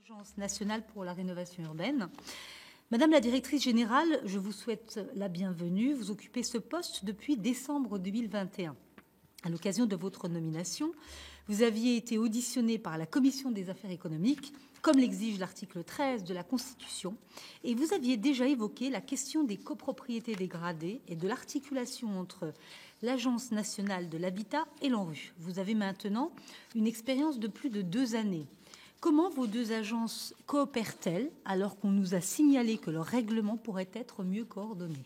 Agence nationale pour la rénovation urbaine. Madame la directrice générale, je vous souhaite la bienvenue. Vous occupez ce poste depuis décembre 2021. À l'occasion de votre nomination, vous aviez été auditionnée par la Commission des affaires économiques, comme l'exige l'article 13 de la Constitution, et vous aviez déjà évoqué la question des copropriétés dégradées et de l'articulation entre l'Agence nationale de l'habitat et l'ANRU. Vous avez maintenant une expérience de plus de 2 années. Comment vos deux agences coopèrent-elles alors qu'on nous a signalé que leur règlement pourrait être mieux coordonné ?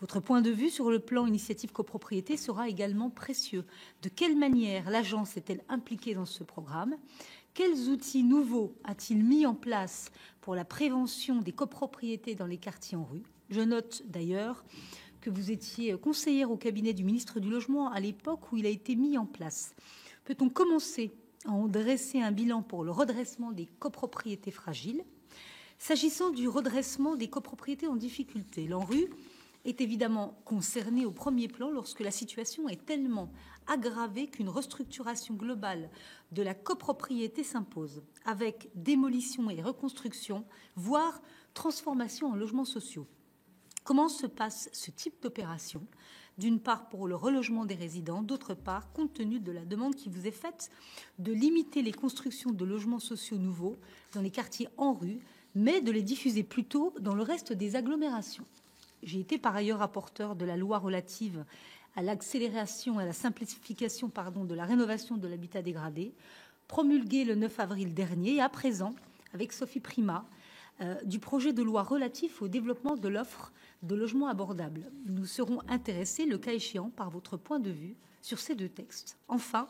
Votre point de vue sur le plan initiative copropriété sera également précieux. De quelle manière l'agence est-elle impliquée dans ce programme ? Quels outils nouveaux a-t-il mis en place pour la prévention des copropriétés dans les quartiers en rue ? Je note d'ailleurs que vous étiez conseillère au cabinet du ministre du Logement à l'époque où il a été mis en place. Peut-on commencer à en dresser un bilan pour le redressement des copropriétés fragiles ? S'agissant du redressement des copropriétés en difficulté, l'ANRU est évidemment concernée au premier plan lorsque la situation est tellement aggravée qu'une restructuration globale de la copropriété s'impose, avec démolition et reconstruction, voire transformation en logements sociaux. Comment se passe ce type d'opération ? D'une part pour le relogement des résidents, d'autre part, compte tenu de la demande qui vous est faite de limiter les constructions de logements sociaux nouveaux dans les quartiers en rue, mais de les diffuser plutôt dans le reste des agglomérations. J'ai été par ailleurs rapporteur de la loi relative à l'accélération et à la simplification de la rénovation de l'habitat dégradé, promulguée le 9 avril dernier, et à présent, avec Sophie Primas, du projet de loi relatif au développement de l'offre de logements abordables. Nous serons intéressés, le cas échéant, par votre point de vue sur ces deux textes. Enfin,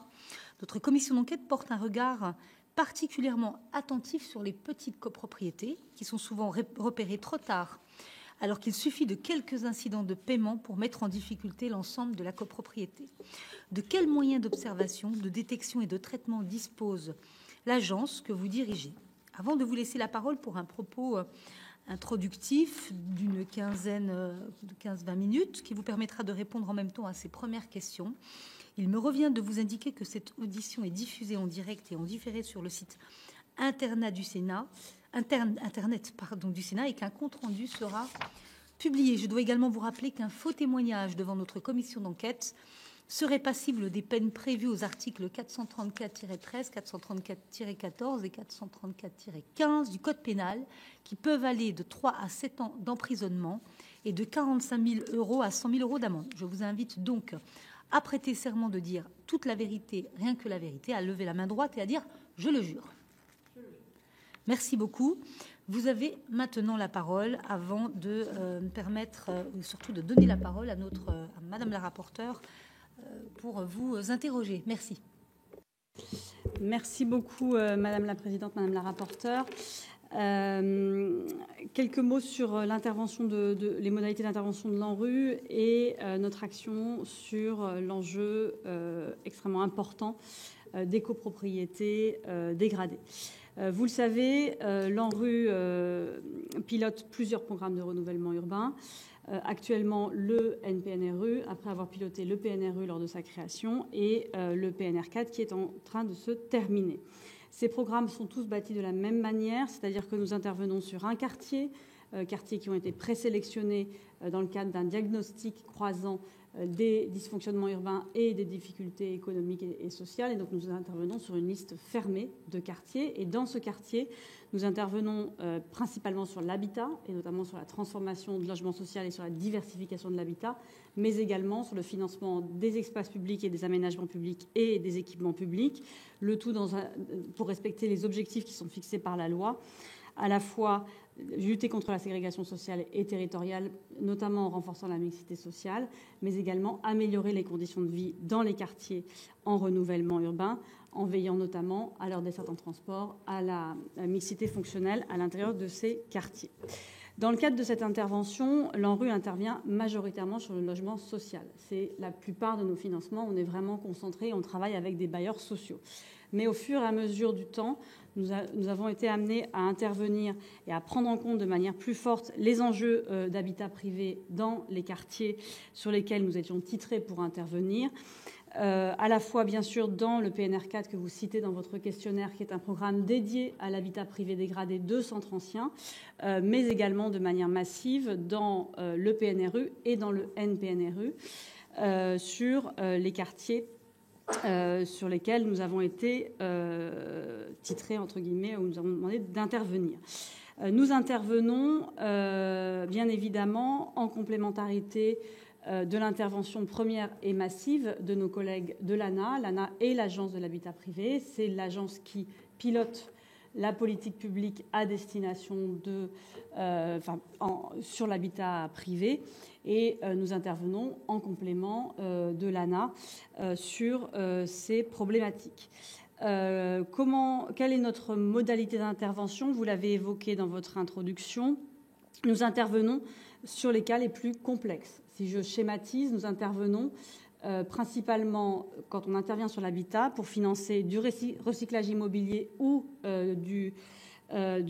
notre commission d'enquête porte un regard particulièrement attentif sur les petites copropriétés, qui sont souvent repérées trop tard, alors qu'il suffit de quelques incidents de paiement pour mettre en difficulté l'ensemble de la copropriété. De quels moyens d'observation, de détection et de traitement dispose l'agence que vous dirigez ? Avant de vous laisser la parole pour un propos introductif d'une 15-20 minutes, qui vous permettra de répondre en même temps à ces premières questions, il me revient de vous indiquer que cette audition est diffusée en direct et en différé sur le site internet du Sénat et qu'un compte-rendu sera publié. Je dois également vous rappeler qu'un faux témoignage devant notre commission d'enquête serait passible des peines prévues aux articles 434-13, 434-14 et 434-15 du Code pénal, qui peuvent aller de 3 à 7 ans d'emprisonnement et de 45 000 € à 100 000 € d'amende. Je vous invite donc à prêter serment de dire toute la vérité, rien que la vérité, à lever la main droite et à dire « je le jure ». Merci beaucoup. Vous avez maintenant la parole avant de permettre, surtout de donner la parole à Madame la rapporteure pour vous interroger. Merci. Merci beaucoup, Madame la Présidente, Madame la rapporteure. Quelques mots sur l'intervention les modalités d'intervention de l'ANRU et notre action sur l'enjeu extrêmement important des copropriétés dégradées. Vous le savez, l'ANRU pilote plusieurs programmes de renouvellement urbain. Actuellement, le NPNRU, après avoir piloté le PNRU lors de sa création, et le PNR4 qui est en train de se terminer. Ces programmes sont tous bâtis de la même manière, c'est-à-dire que nous intervenons sur un quartiers qui ont été présélectionnés dans le cadre d'un diagnostic croisant des dysfonctionnements urbains et des difficultés économiques et sociales. Et donc, nous intervenons sur une liste fermée de quartiers. Et dans ce quartier, nous intervenons principalement sur l'habitat, et notamment sur la transformation de logements sociaux et sur la diversification de l'habitat, mais également sur le financement des espaces publics et des aménagements publics et des équipements publics, le tout pour respecter les objectifs qui sont fixés par la loi, à la fois lutter contre la ségrégation sociale et territoriale, notamment en renforçant la mixité sociale, mais également améliorer les conditions de vie dans les quartiers en renouvellement urbain, en veillant notamment à leur desserte en transport, à la mixité fonctionnelle à l'intérieur de ces quartiers. Dans le cadre de cette intervention, l'ANRU intervient majoritairement sur le logement social. C'est la plupart de nos financements. On est vraiment concentré, on travaille avec des bailleurs sociaux. Mais au fur et à mesure du temps, nous avons été amenés à intervenir et à prendre en compte de manière plus forte les enjeux d'habitat privé dans les quartiers sur lesquels nous étions titrés pour intervenir, à la fois bien sûr dans le PNR4 que vous citez dans votre questionnaire, qui est un programme dédié à l'habitat privé dégradé de centres anciens, mais également de manière massive dans le PNRU et dans le NPNRU sur les quartiers sur lesquels nous avons été titrés, entre guillemets, où nous avons demandé d'intervenir. Nous intervenons bien évidemment en complémentarité de l'intervention première et massive de nos collègues de l'ANA. L'ANA est l'agence de l'habitat privé. C'est l'agence qui pilote la politique publique à destination sur l'habitat privé. Et nous intervenons en complément de l'ANA sur ces problématiques. Quelle est notre modalité d'intervention? Vous l'avez évoqué dans votre introduction. Nous intervenons sur les cas les plus complexes. Si je schématise, nous intervenons principalement quand on intervient sur l'habitat pour financer du recyclage immobilier ou du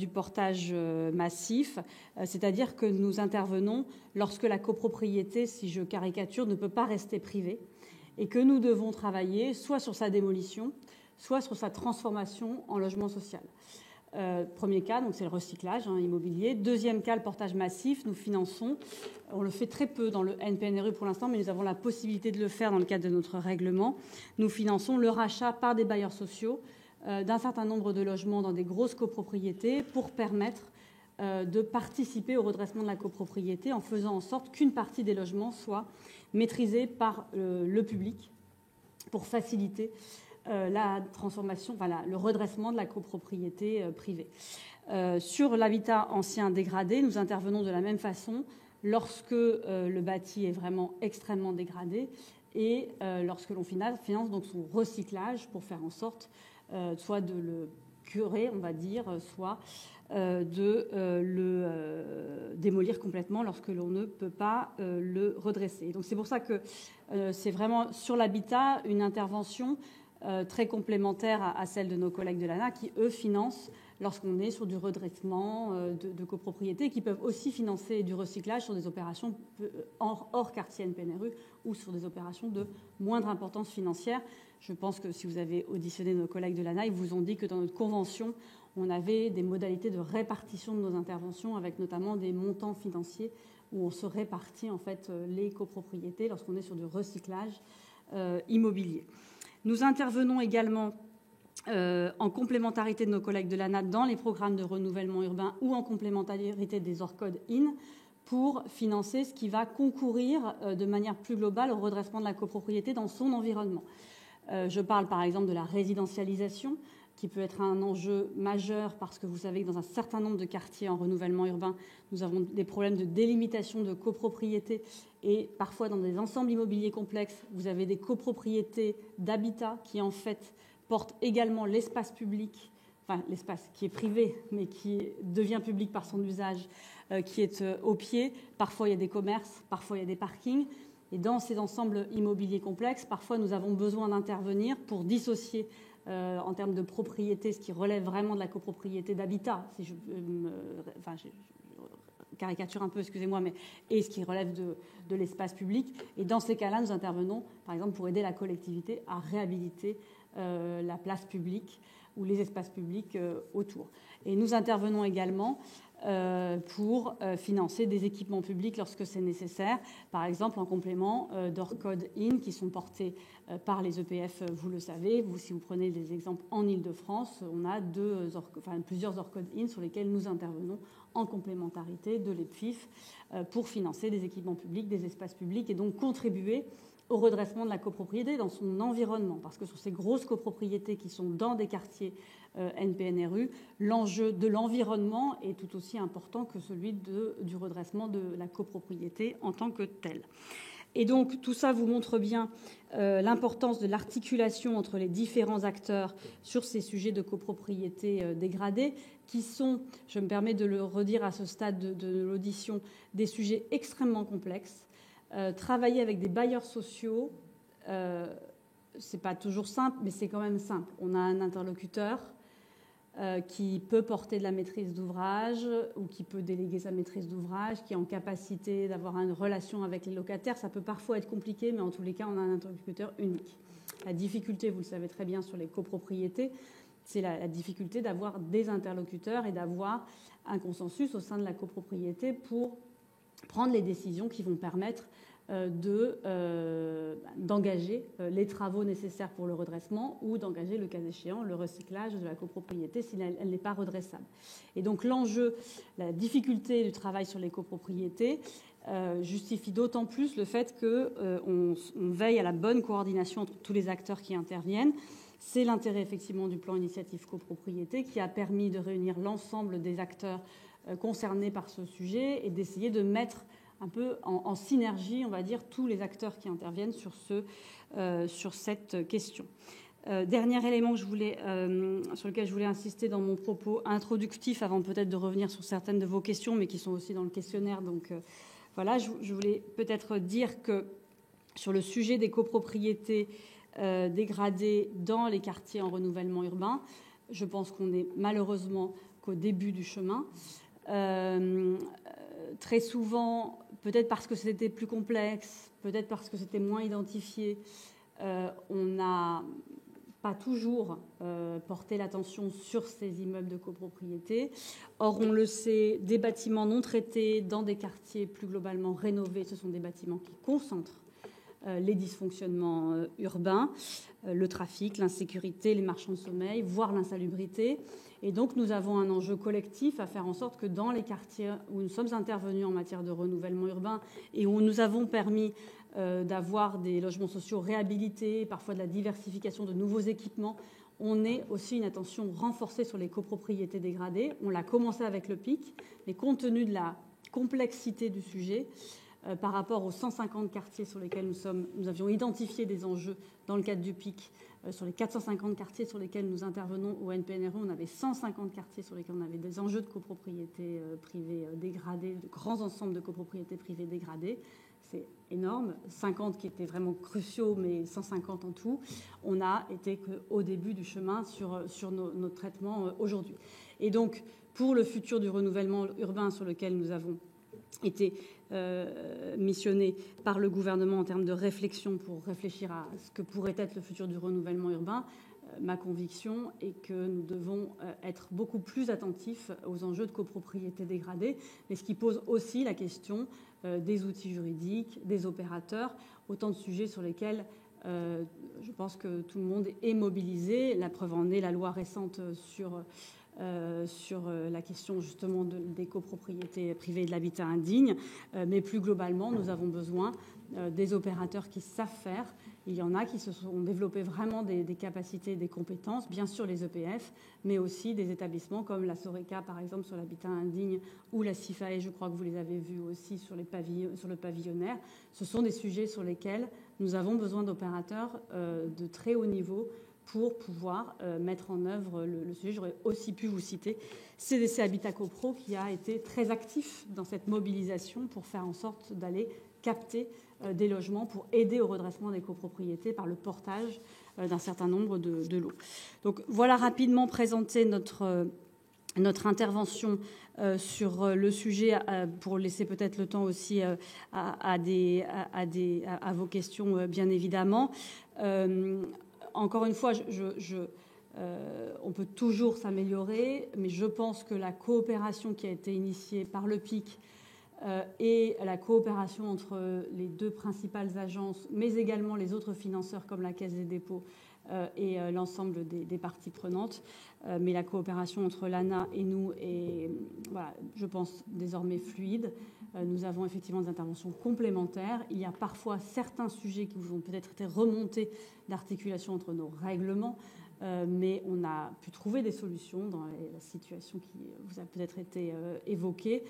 portage massif, c'est-à-dire que nous intervenons lorsque la copropriété, si je caricature, ne peut pas rester privée et que nous devons travailler soit sur sa démolition, soit sur sa transformation en logement social. Premier cas, donc c'est le recyclage immobilier. Deuxième cas, le portage massif. Nous finançons, on le fait très peu dans le NPNRU pour l'instant, mais nous avons la possibilité de le faire dans le cadre de notre règlement. Nous finançons le rachat par des bailleurs sociaux d'un certain nombre de logements dans des grosses copropriétés pour permettre de participer au redressement de la copropriété en faisant en sorte qu'une partie des logements soit maîtrisée par le public pour faciliter la transformation, le redressement de la copropriété privée. Sur l'habitat ancien dégradé, nous intervenons de la même façon lorsque le bâti est vraiment extrêmement dégradé et lorsque l'on finance donc son recyclage pour faire en sorte soit de le curer, on va dire, soit de le démolir complètement lorsque l'on ne peut pas le redresser. Donc c'est pour ça que c'est vraiment sur l'habitat une intervention très complémentaire à celle de nos collègues de l'ANA qui, eux, financent lorsqu'on est sur du redressement de copropriété, qui peuvent aussi financer du recyclage sur des opérations hors quartier NPNRU ou sur des opérations de moindre importance financière. Je pense que si vous avez auditionné nos collègues de l'ANA, ils vous ont dit que dans notre convention, on avait des modalités de répartition de nos interventions avec notamment des montants financiers où on se répartit en fait les copropriétés lorsqu'on est sur du recyclage immobilier. Nous intervenons également en complémentarité de nos collègues de l'ANA dans les programmes de renouvellement urbain ou en complémentarité des ORCOD-IN pour financer ce qui va concourir de manière plus globale au redressement de la copropriété dans son environnement. Je parle par exemple de la résidentialisation qui peut être un enjeu majeur parce que vous savez que dans un certain nombre de quartiers en renouvellement urbain, nous avons des problèmes de délimitation de copropriété et parfois dans des ensembles immobiliers complexes, vous avez des copropriétés d'habitat qui en fait portent également l'espace public, enfin l'espace qui est privé mais qui devient public par son usage, qui est au pied. Parfois il y a des commerces, parfois il y a des parkings. Et dans ces ensembles immobiliers complexes, parfois nous avons besoin d'intervenir pour dissocier en termes de propriété, ce qui relève vraiment de la copropriété d'habitat, si je caricature un peu, excusez-moi, mais et ce qui relève de l'espace public. Et dans ces cas-là, nous intervenons, par exemple, pour aider la collectivité à réhabiliter la place publique ou les espaces publics autour. Et nous intervenons également pour financer des équipements publics lorsque c'est nécessaire, par exemple en complément d'ORCOD-IN qui sont portés par les EPF, vous le savez. Si vous prenez des exemples en Ile-de-France, on a plusieurs ORCOD-IN sur lesquels nous intervenons en complémentarité de l'EPFIF pour financer des équipements publics, des espaces publics et donc contribuer au redressement de la copropriété dans son environnement. Parce que sur ces grosses copropriétés qui sont dans des quartiers NPNRU, l'enjeu de l'environnement est tout aussi important que celui du redressement de la copropriété en tant que telle. Et donc tout ça vous montre bien l'importance de l'articulation entre les différents acteurs sur ces sujets de copropriété dégradée, qui sont, je me permets de le redire à ce stade de l'audition, des sujets extrêmement complexes. Travailler avec des bailleurs sociaux, c'est pas toujours simple, mais c'est quand même simple. On a un interlocuteur, qui peut porter de la maîtrise d'ouvrage ou qui peut déléguer sa maîtrise d'ouvrage, qui est en capacité d'avoir une relation avec les locataires. Ça peut parfois être compliqué, mais en tous les cas, on a un interlocuteur unique. La difficulté, vous le savez très bien, sur les copropriétés, c'est la difficulté d'avoir des interlocuteurs et d'avoir un consensus au sein de la copropriété pour prendre les décisions qui vont permettre d'engager les travaux nécessaires pour le redressement ou d'engager, le cas échéant, le recyclage de la copropriété si elle n'est pas redressable. Et donc l'enjeu, la difficulté du travail sur les copropriétés justifie d'autant plus le fait qu'on veille à la bonne coordination entre tous les acteurs qui interviennent. C'est l'intérêt effectivement du plan initiative copropriété qui a permis de réunir l'ensemble des acteurs concernés par ce sujet et d'essayer de mettre un peu en synergie, on va dire, tous les acteurs qui interviennent sur cette question. Dernier élément sur lequel je voulais insister dans mon propos introductif, avant peut-être de revenir sur certaines de vos questions, mais qui sont aussi dans le questionnaire. Donc voilà, je voulais peut-être dire que sur le sujet des copropriétés dégradées dans les quartiers en renouvellement urbain, je pense qu'on est malheureusement qu'au début du chemin. Très souvent, peut-être parce que c'était plus complexe, peut-être parce que c'était moins identifié, on n'a pas toujours porté l'attention sur ces immeubles de copropriété. Or, on le sait, des bâtiments non traités dans des quartiers plus globalement rénovés, ce sont des bâtiments qui concentrent les dysfonctionnements urbains, le trafic, l'insécurité, les marchands de sommeil, voire l'insalubrité. Et donc, nous avons un enjeu collectif à faire en sorte que dans les quartiers où nous sommes intervenus en matière de renouvellement urbain et où nous avons permis d'avoir des logements sociaux réhabilités, parfois de la diversification de nouveaux équipements, on ait aussi une attention renforcée sur les copropriétés dégradées. On l'a commencé avec le PIC, mais compte tenu de la complexité du sujet, par rapport aux 150 quartiers sur lesquels nous avions identifié des enjeux dans le cadre du PIC. Sur les 450 quartiers sur lesquels nous intervenons au NPNRE, on avait 150 quartiers sur lesquels on avait des enjeux de copropriété privée dégradée, de grands ensembles de copropriétés privées dégradées. C'est énorme, 50 qui étaient vraiment cruciaux, mais 150 en tout. On a été qu'au début du chemin sur nos traitements aujourd'hui. Et donc, pour le futur du renouvellement urbain sur lequel nous avons été missionné par le gouvernement en termes de réflexion pour réfléchir à ce que pourrait être le futur du renouvellement urbain, ma conviction est que nous devons être beaucoup plus attentifs aux enjeux de copropriété dégradée, mais ce qui pose aussi la question des outils juridiques, des opérateurs, autant de sujets sur lesquels je pense que tout le monde est mobilisé. La preuve en est la loi récente sur la question justement des copropriétés privées et de l'habitat indigne. Mais plus globalement, nous avons besoin des opérateurs qui savent faire. Il y en a qui se sont développés vraiment des capacités, des compétences, bien sûr les EPF, mais aussi des établissements comme la Soreca, par exemple, sur l'habitat indigne, ou la CIFAE, je crois que vous les avez vus aussi sur le pavillonnaire. Ce sont des sujets sur lesquels nous avons besoin d'opérateurs de très haut niveau pour pouvoir mettre en œuvre le sujet. J'aurais aussi pu vous citer CDC Habitat Copro, qui a été très actif dans cette mobilisation pour faire en sorte d'aller capter des logements pour aider au redressement des copropriétés par le portage d'un certain nombre de lots. Donc voilà rapidement présenter notre intervention sur le sujet pour laisser peut-être le temps aussi à vos questions, bien évidemment. Encore une fois, on peut toujours s'améliorer, mais je pense que la coopération qui a été initiée par le PIC et la coopération entre les deux principales agences, mais également les autres financeurs comme la Caisse des dépôts et l'ensemble des parties prenantes, mais la coopération entre l'ANA et nous est, voilà, je pense, désormais fluide. Nous avons effectivement des interventions complémentaires. Il y a parfois certains sujets qui vous ont peut-être été remontés d'articulation entre nos règlements, mais on a pu trouver des solutions dans la situation qui vous a peut-être été évoquée.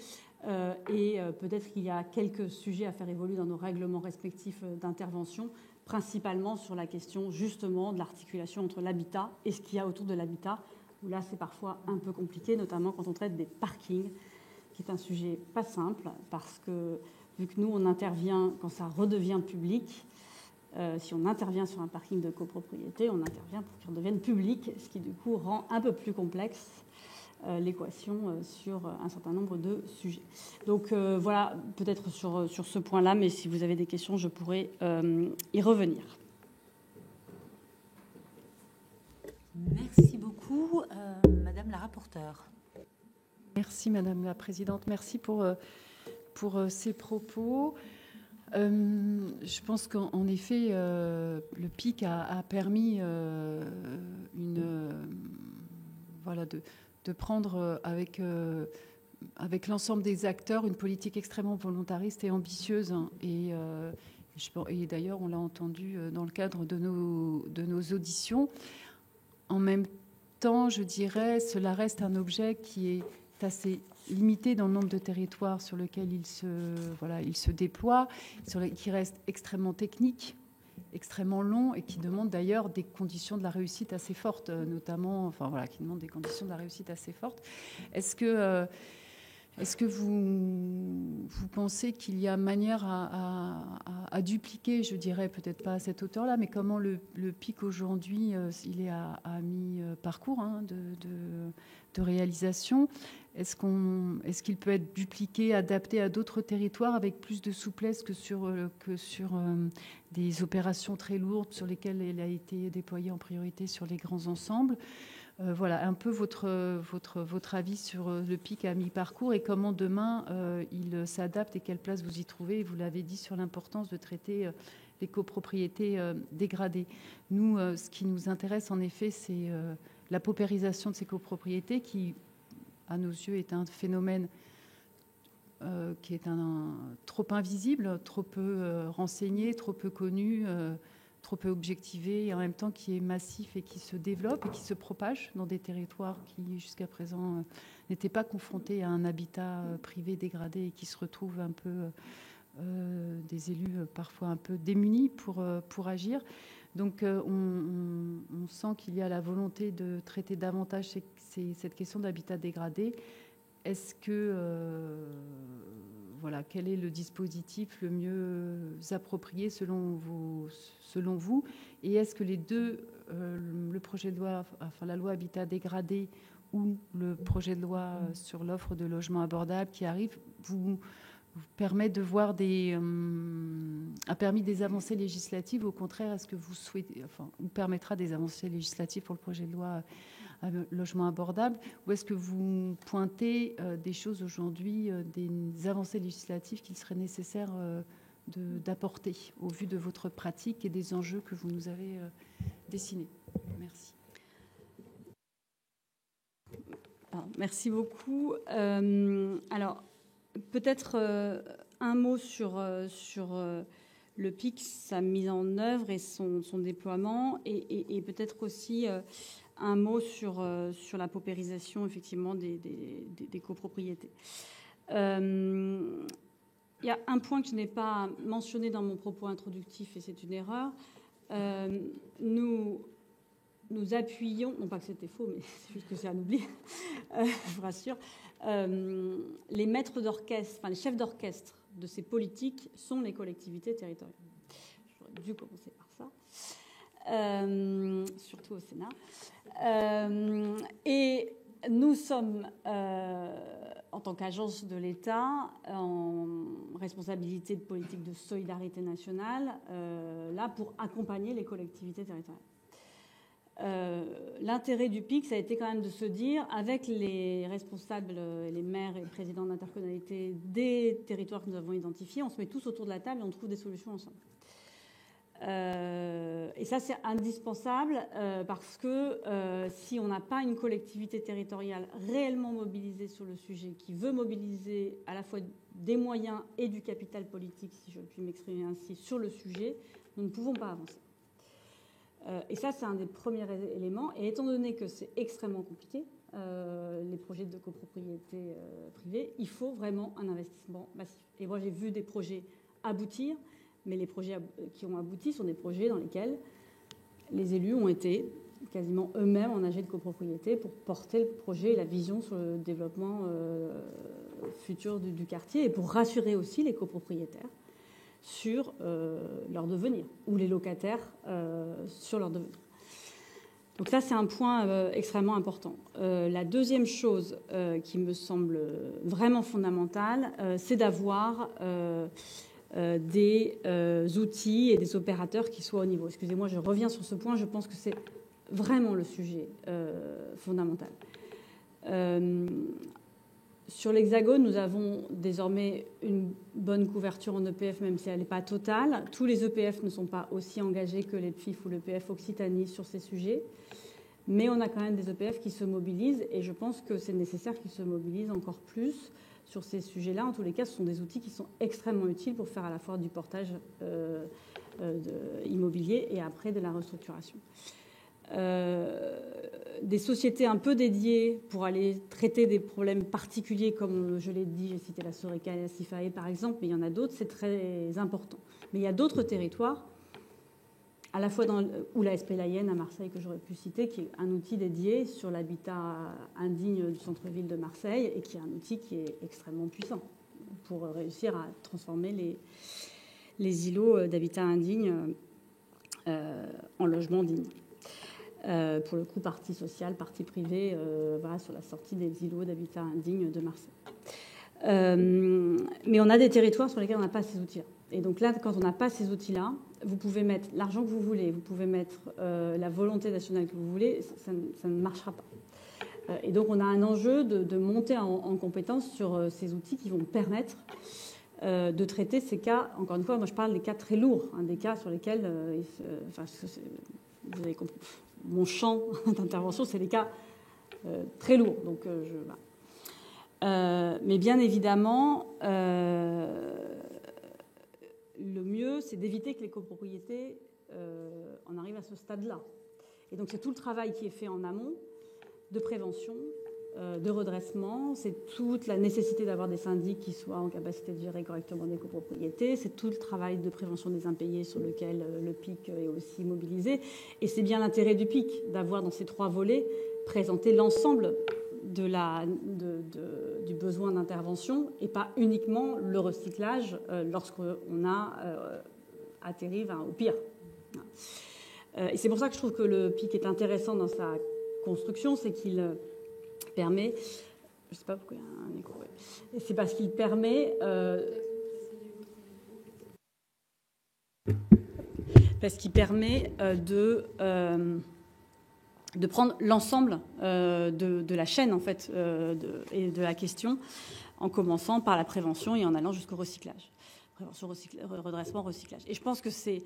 Et peut-être qu'il y a quelques sujets à faire évoluer dans nos règlements respectifs d'intervention, principalement sur la question justement de l'articulation entre l'habitat et ce qu'il y a autour de l'habitat, où là c'est parfois un peu compliqué, notamment quand on traite des parkings, qui est un sujet pas simple, parce que vu que nous on intervient quand ça redevient public, Si on intervient sur un parking de copropriété, on intervient pour qu'il redevienne public, ce qui du coup rend un peu plus complexe l'équation sur un certain nombre de sujets. Donc voilà, peut-être sur ce point-là, mais si vous avez des questions, je pourrais y revenir. Merci beaucoup, Madame la rapporteure. Merci Madame la Présidente, merci pour ces propos. Je pense qu'en effet, le PIC a permis de prendre avec l'ensemble des acteurs une politique extrêmement volontariste et ambitieuse. Et d'ailleurs, on l'a entendu dans le cadre de nos auditions. En même temps, je dirais, cela reste un objet qui est assez limité dans le nombre de territoires sur lesquels il se déploie, qui reste extrêmement technique, extrêmement long et qui demande d'ailleurs des conditions de la réussite assez fortes, notamment, qui demande des conditions de la réussite assez fortes. Est-ce que vous pensez qu'il y a manière à dupliquer, je dirais peut-être pas à cette hauteur-là, mais comment le PIC aujourd'hui, il est à mi-parcours de réalisation. Est-ce qu'il peut être dupliqué, adapté à d'autres territoires avec plus de souplesse que sur des opérations très lourdes sur lesquelles il a été déployé en priorité sur les grands ensembles? Voilà un peu votre avis sur le PIC à mi-parcours et comment demain il s'adapte et quelle place vous y trouvez. Vous l'avez dit sur l'importance de traiter les copropriétés dégradées. Nous, ce qui nous intéresse en effet, c'est la paupérisation de ces copropriétés qui, à nos yeux, est un phénomène qui est trop invisible, trop peu renseigné, trop peu connu, trop peu objectivé, et en même temps qui est massif et qui se développe et qui se propage dans des territoires qui, jusqu'à présent, n'étaient pas confrontés à un habitat privé dégradé et qui se retrouvent un peu des élus parfois un peu démunis pour agir. Donc on sent qu'il y a la volonté de traiter davantage cette question d'habitat dégradé. Est-ce que quel est le dispositif le mieux approprié selon vous? Et est-ce que les deux, le projet de loi, la loi Habitat dégradé ou le projet de loi sur l'offre de logements abordables qui arrive, vous permet de voir a permis des avancées législatives? Au contraire, est-ce que vous souhaitez, ou permettra des avancées législatives pour le projet de loi logement abordable, ou est-ce que vous pointez des choses aujourd'hui, des avancées législatives qu'il serait nécessaire d'apporter au vu de votre pratique et des enjeux que vous nous avez dessinés? Merci. Merci beaucoup. Alors, peut-être un mot sur le PIC, sa mise en œuvre et son déploiement, et peut-être aussi un mot sur la paupérisation, effectivement, des copropriétés. Il y a un point que je n'ai pas mentionné dans mon propos introductif, et c'est une erreur. Nous appuyons, non pas que c'était faux, mais c'est juste que c'est un oubli, je vous rassure, les maîtres d'orchestre, les chefs d'orchestre de ces politiques sont les collectivités territoriales. J'aurais dû commencer par ça, surtout au Sénat. Et nous sommes, en tant qu'agence de l'État, en responsabilité de politique de solidarité nationale, là pour accompagner les collectivités territoriales. L'intérêt du PIC, ça a été quand même de se dire, avec les responsables, les maires et les présidents d'intercommunalité des territoires que nous avons identifiés, on se met tous autour de la table et on trouve des solutions ensemble. Et ça, c'est indispensable parce que si on n'a pas une collectivité territoriale réellement mobilisée sur le sujet, qui veut mobiliser à la fois des moyens et du capital politique, si je puis m'exprimer ainsi, sur le sujet, nous ne pouvons pas avancer. Et ça, c'est un des premiers éléments. Et étant donné que c'est extrêmement compliqué, les projets de copropriété privée, il faut vraiment un investissement massif. Et moi, j'ai vu des projets aboutir, mais les projets qui ont abouti sont des projets dans lesquels les élus ont été quasiment eux-mêmes en AG de copropriété pour porter le projet et la vision sur le développement futur du quartier et pour rassurer aussi les copropriétaires sur leur devenir, ou les locataires sur leur devenir. Donc ça, c'est un point extrêmement important. La deuxième chose qui me semble vraiment fondamentale, c'est d'avoir des outils et des opérateurs qui soient au niveau. Excusez-moi, je reviens sur ce point, je pense que c'est vraiment le sujet fondamental. Sur l'Hexagone, nous avons désormais une bonne couverture en EPF, même si elle n'est pas totale. Tous les EPF ne sont pas aussi engagés que les PFIF ou l'EPF Occitanie sur ces sujets. Mais on a quand même des EPF qui se mobilisent et je pense que c'est nécessaire qu'ils se mobilisent encore plus sur ces sujets-là. En tous les cas, ce sont des outils qui sont extrêmement utiles pour faire à la fois du portage immobilier et après de la restructuration. Des sociétés un peu dédiées pour aller traiter des problèmes particuliers, comme je l'ai dit, j'ai cité la Soreca et la Sifae par exemple, mais il y en a d'autres, c'est très important. Mais il y a d'autres territoires, à la fois ou la SP Layenne à Marseille que j'aurais pu citer, qui est un outil dédié sur l'habitat indigne du centre-ville de Marseille et qui est un outil qui est extrêmement puissant pour réussir à transformer les îlots d'habitat indigne en logements dignes. Pour le coup, partie sociale, partie privée, voilà, sur la sortie des îlots d'habitat indigne de Marseille. Mais on a des territoires sur lesquels on n'a pas ces outils-là. Et donc là, quand on n'a pas ces outils-là, vous pouvez mettre l'argent que vous voulez, vous pouvez mettre la volonté nationale que vous voulez, ça ne marchera pas. Et donc on a un enjeu de monter en compétence sur ces outils qui vont permettre de traiter ces cas. Encore une fois, moi je parle des cas très lourds, hein, des cas sur lesquels, vous avez compris, mon champ d'intervention, c'est les cas très lourds. Donc, mais bien évidemment, le mieux, c'est d'éviter que les copropriétés en arrivent à ce stade-là. Et donc, c'est tout le travail qui est fait en amont de prévention, de redressement. C'est toute la nécessité d'avoir des syndics qui soient en capacité de gérer correctement des copropriétés. C'est tout le travail de prévention des impayés sur lequel le PIC est aussi mobilisé. Et c'est bien l'intérêt du PIC d'avoir dans ces trois volets présenté l'ensemble du besoin d'intervention et pas uniquement le recyclage lorsqu'on a atterri au pire. Et c'est pour ça que je trouve que le PIC est intéressant dans sa construction, c'est qu'il permet, je ne sais pas pourquoi il y a un écho, ouais. C'est parce qu'il permet de prendre l'ensemble de la chaîne en fait et de la question, en commençant par la prévention et en allant jusqu'au recyclage, prévention, redressement, recyclage. Et je pense que c'est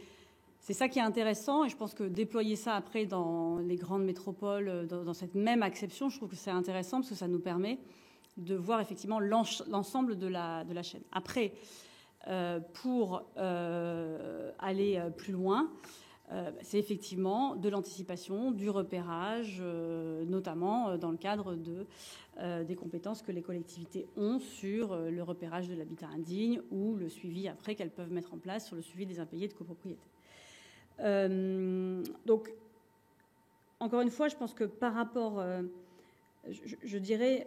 ça qui est intéressant, et je pense que déployer ça après dans les grandes métropoles, dans cette même acception, je trouve que c'est intéressant parce que ça nous permet de voir effectivement l'ensemble de la chaîne. Après, pour aller plus loin, c'est effectivement de l'anticipation, du repérage, notamment dans le cadre des compétences que les collectivités ont sur le repérage de l'habitat indigne ou le suivi après qu'elles peuvent mettre en place sur le suivi des impayés de copropriété. Donc, encore une fois, je pense que par rapport, je dirais,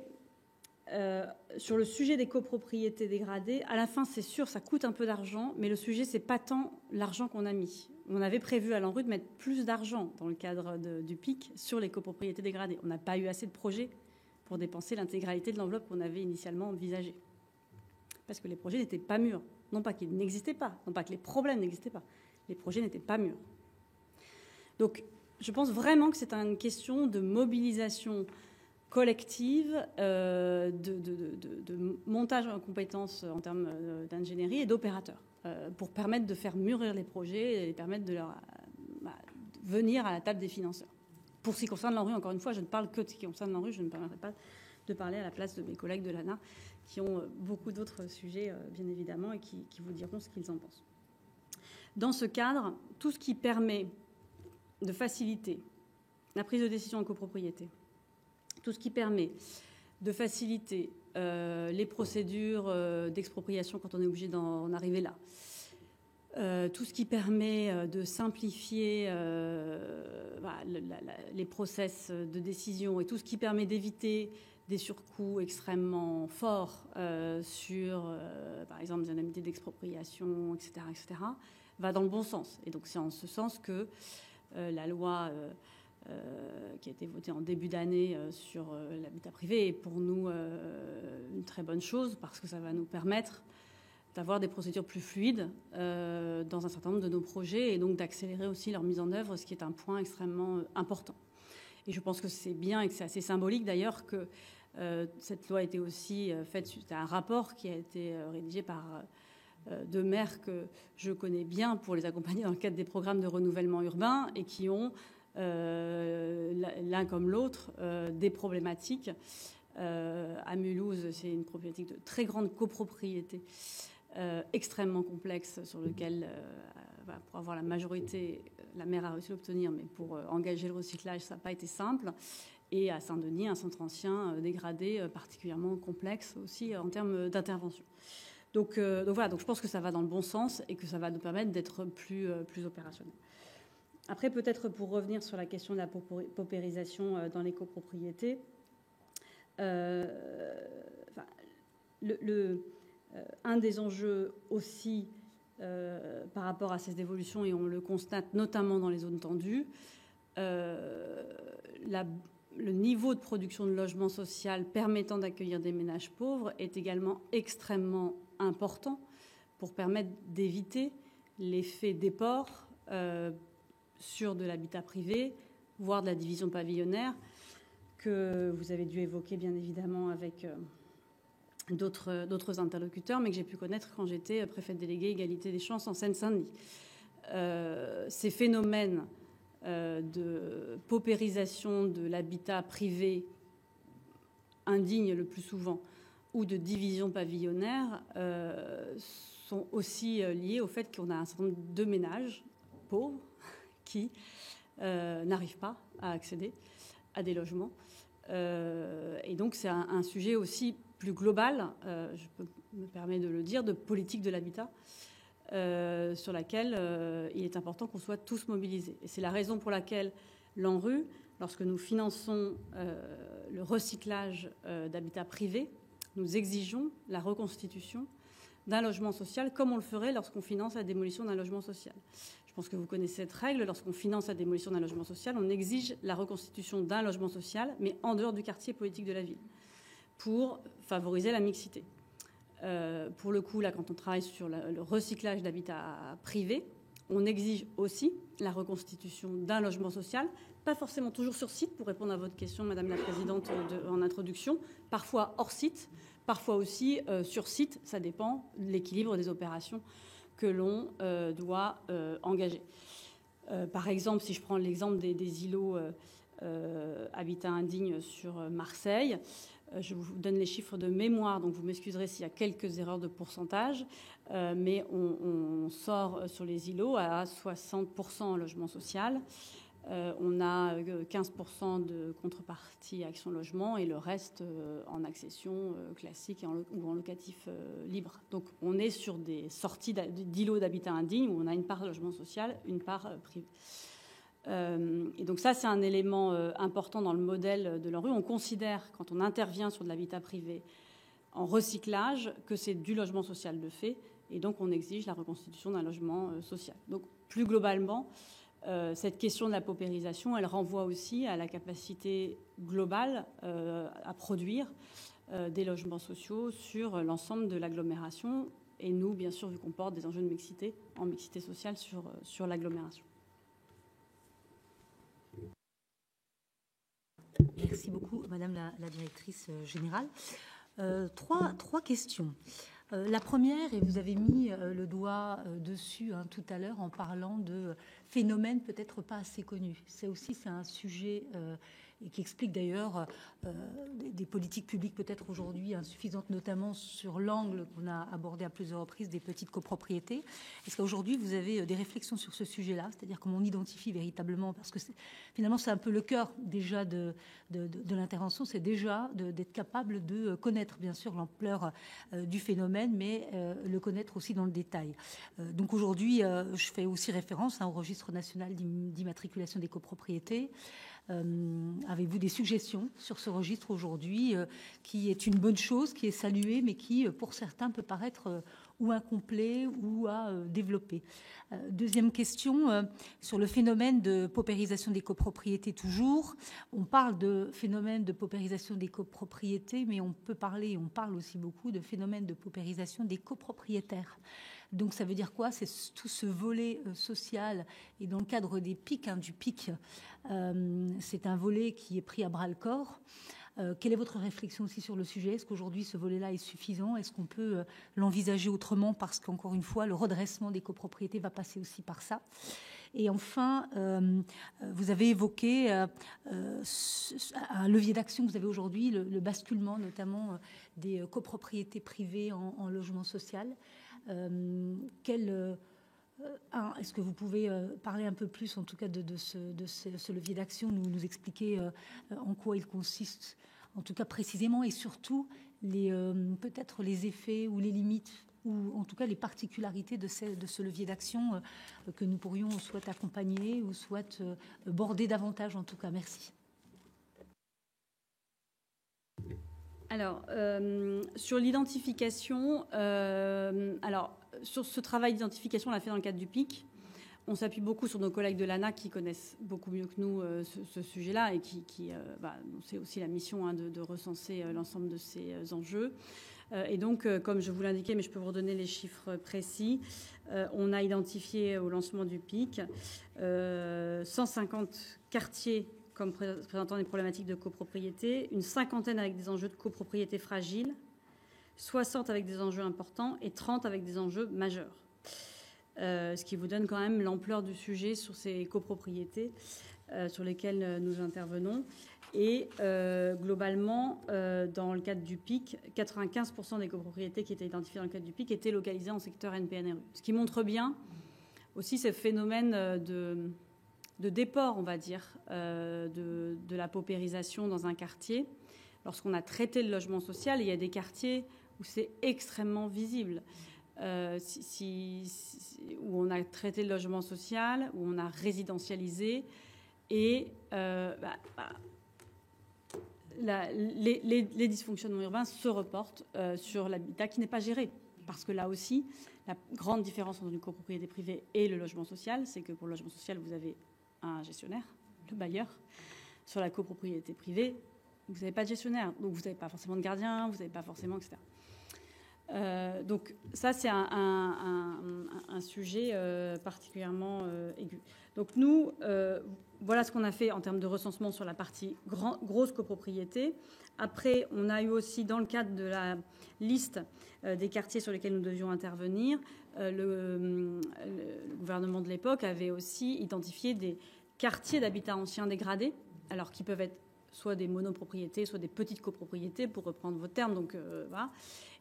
sur le sujet des copropriétés dégradées, à la fin, c'est sûr, ça coûte un peu d'argent, mais le sujet, c'est pas tant l'argent qu'on a mis. On avait prévu à l'ANRU de mettre plus d'argent dans le cadre du PIC sur les copropriétés dégradées. On n'a pas eu assez de projets pour dépenser l'intégralité de l'enveloppe qu'on avait initialement envisagée. Parce que les projets n'étaient pas mûrs. Non pas qu'ils n'existaient pas, non pas que les problèmes n'existaient pas. Les projets n'étaient pas mûrs. Donc, je pense vraiment que c'est une question de mobilisation collective, de montage en compétences en termes d'ingénierie et d'opérateurs, pour permettre de faire mûrir les projets et permettre de leur venir à la table des financeurs. Pour ce qui concerne l'ANRU, encore une fois, je ne parle que de ce qui concerne l'ANRU, je ne me permettrai pas de parler à la place de mes collègues de l'ANA, qui ont beaucoup d'autres sujets, bien évidemment, et qui vous diront ce qu'ils en pensent. Dans ce cadre, tout ce qui permet de faciliter la prise de décision en copropriété, tout ce qui permet de faciliter les procédures d'expropriation quand on est obligé d'en arriver là, tout ce qui permet de simplifier les process de décision et tout ce qui permet d'éviter des surcoûts extrêmement forts sur, par exemple, des indemnités d'expropriation, etc., va dans le bon sens. Et donc c'est en ce sens que la loi qui a été votée en début d'année sur l'habitat privé est pour nous une très bonne chose, parce que ça va nous permettre d'avoir des procédures plus fluides dans un certain nombre de nos projets, et donc d'accélérer aussi leur mise en œuvre, ce qui est un point extrêmement important. Et je pense que c'est bien et que c'est assez symbolique d'ailleurs que cette loi a été aussi faite suite à un rapport qui a été rédigé par deux maires que je connais bien pour les accompagner dans le cadre des programmes de renouvellement urbain, et qui ont l'un comme l'autre des problématiques. À Mulhouse, c'est une problématique de très grande copropriété extrêmement complexe, sur lequel, pour avoir la majorité, la maire a réussi à l'obtenir, mais pour engager le recyclage, ça n'a pas été simple. Et à Saint-Denis, un centre ancien dégradé particulièrement complexe aussi en termes d'intervention. Donc voilà, donc je pense que ça va dans le bon sens et que ça va nous permettre d'être plus opérationnels. Après, peut-être pour revenir sur la question de la paupérisation dans les copropriétés, un des enjeux aussi par rapport à ces évolutions, et on le constate notamment dans les zones tendues, le niveau de production de logement social permettant d'accueillir des ménages pauvres est également extrêmement important pour permettre d'éviter l'effet déport sur de l'habitat privé, voire de la division pavillonnaire, que vous avez dû évoquer bien évidemment avec d'autres interlocuteurs, mais que j'ai pu connaître quand j'étais préfète déléguée égalité des chances en Seine-Saint-Denis. Ces phénomènes de paupérisation de l'habitat privé indigne le plus souvent, ou de division pavillonnaire, sont aussi liés au fait qu'on a un certain nombre de ménages pauvres qui n'arrivent pas à accéder à des logements. Et donc c'est un sujet aussi plus global, je me permets de le dire, de politique de l'habitat, sur laquelle il est important qu'on soit tous mobilisés. Et c'est la raison pour laquelle l'ANRU, lorsque nous finançons le recyclage d'habitat privé, nous exigeons la reconstitution d'un logement social, comme on le ferait lorsqu'on finance la démolition d'un logement social. Je pense que vous connaissez cette règle. Lorsqu'on finance la démolition d'un logement social, on exige la reconstitution d'un logement social, mais en dehors du quartier politique de la ville, pour favoriser la mixité. Pour le coup, là, quand on travaille sur le recyclage d'habitat privé, on exige aussi la reconstitution d'un logement social, pas forcément toujours sur site, pour répondre à votre question, Madame la Présidente, en introduction, parfois hors site, parfois aussi sur site, ça dépend de l'équilibre des opérations que l'on doit engager. Par exemple, si je prends l'exemple des îlots habitat indigne sur Marseille, je vous donne les chiffres de mémoire, donc vous m'excuserez s'il y a quelques erreurs de pourcentage, mais on sort sur les îlots à 60% en logement social. On a 15% de contrepartie Action Logement et le reste en accession classique ou en locatif libre. Donc on est sur des sorties d'îlots d'habitat indigne où on a une part logement social, une part privée. Et donc ça, c'est un élément important dans le modèle de l'ANRU. On considère, quand on intervient sur de l'habitat privé en recyclage, que c'est du logement social de fait, et donc on exige la reconstitution d'un logement social. Donc plus globalement, cette question de la paupérisation, elle renvoie aussi à la capacité globale à produire des logements sociaux sur l'ensemble de l'agglomération. Et nous, bien sûr, vu qu'on porte des enjeux de mixité, en mixité sociale sur l'agglomération. Merci beaucoup, Madame la directrice générale. Trois questions. La première, et vous avez mis le doigt dessus tout à l'heure en parlant de phénomènes peut-être pas assez connus. C'est un sujet et qui explique d'ailleurs des politiques publiques peut-être aujourd'hui insuffisantes, notamment sur l'angle qu'on a abordé à plusieurs reprises des petites copropriétés. Est-ce qu'aujourd'hui vous avez des réflexions sur ce sujet-là, c'est-à-dire comment on identifie véritablement, parce que finalement c'est un peu le cœur déjà de l'intervention, c'est déjà d'être capable de connaître bien sûr l'ampleur du phénomène, mais le connaître aussi dans le détail. Donc aujourd'hui, je fais aussi référence au registre national d'immatriculation des copropriétés. Avez-vous des suggestions sur ce registre aujourd'hui, qui est une bonne chose, qui est saluée, mais qui, pour certains, peut paraître ou incomplet ou à développer? Deuxième question, sur le phénomène de paupérisation des copropriétés toujours. On parle de phénomène de paupérisation des copropriétés, mais on parle aussi beaucoup de phénomène de paupérisation des copropriétaires. Donc ça veut dire quoi? C'est tout ce volet social, et dans le cadre des PIC, du PIC, c'est un volet qui est pris à bras-le-corps. Quelle est votre réflexion aussi sur le sujet? Est-ce qu'aujourd'hui ce volet-là est suffisant? Est-ce qu'on peut l'envisager autrement? Parce qu'encore une fois, le redressement des copropriétés va passer aussi par ça. Et enfin, vous avez évoqué un levier d'action que vous avez aujourd'hui, le basculement notamment des copropriétés privées en logement social. Est-ce que vous pouvez parler un peu plus, en tout cas, de ce levier d'action, nous expliquer en quoi il consiste, en tout cas précisément, et surtout peut-être les effets ou les limites, ou en tout cas les particularités de ce levier d'action que nous pourrions soit accompagner ou soit border davantage, en tout cas. Merci. Alors, sur l'identification, sur ce travail d'identification, on l'a fait dans le cadre du PIC. On s'appuie beaucoup sur nos collègues de l'ANA qui connaissent beaucoup mieux que nous ce sujet-là et c'est aussi la mission de recenser l'ensemble de ces enjeux. Et donc, comme je vous l'indiquais, mais je peux vous redonner les chiffres précis, on a identifié au lancement du PIC 150 quartiers comme présentant des problématiques de copropriété, une cinquantaine avec des enjeux de copropriété fragile, 60 avec des enjeux importants et 30 avec des enjeux majeurs. Ce qui vous donne quand même l'ampleur du sujet sur ces copropriétés sur lesquelles nous intervenons. Et globalement, dans le cadre du PIC, 95% des copropriétés qui étaient identifiées dans le cadre du PIC étaient localisées en secteur NPNRU. Ce qui montre bien aussi ce phénomène de déport, on va dire, de la paupérisation dans un quartier. Lorsqu'on a traité le logement social, il y a des quartiers où c'est extrêmement visible. Où on a traité le logement social, où on a résidentialisé, et les dysfonctionnements urbains se reportent sur l'habitat qui n'est pas géré. Parce que là aussi, la grande différence entre une copropriété privée et le logement social, c'est que pour le logement social, vous avez un gestionnaire, le bailleur. Sur la copropriété privée, vous n'avez pas de gestionnaire, donc vous n'avez pas forcément de gardien, vous n'avez pas forcément, etc. Donc ça, c'est un sujet particulièrement aigu. Donc nous, voilà ce qu'on a fait en termes de recensement sur la partie grosse copropriété. Après, on a eu aussi, dans le cadre de la liste des quartiers sur lesquels nous devions intervenir, le gouvernement de l'époque avait aussi identifié des quartiers d'habitat ancien dégradés, alors qui peuvent être soit des monopropriétés, soit des petites copropriétés, pour reprendre vos termes. Donc, voilà.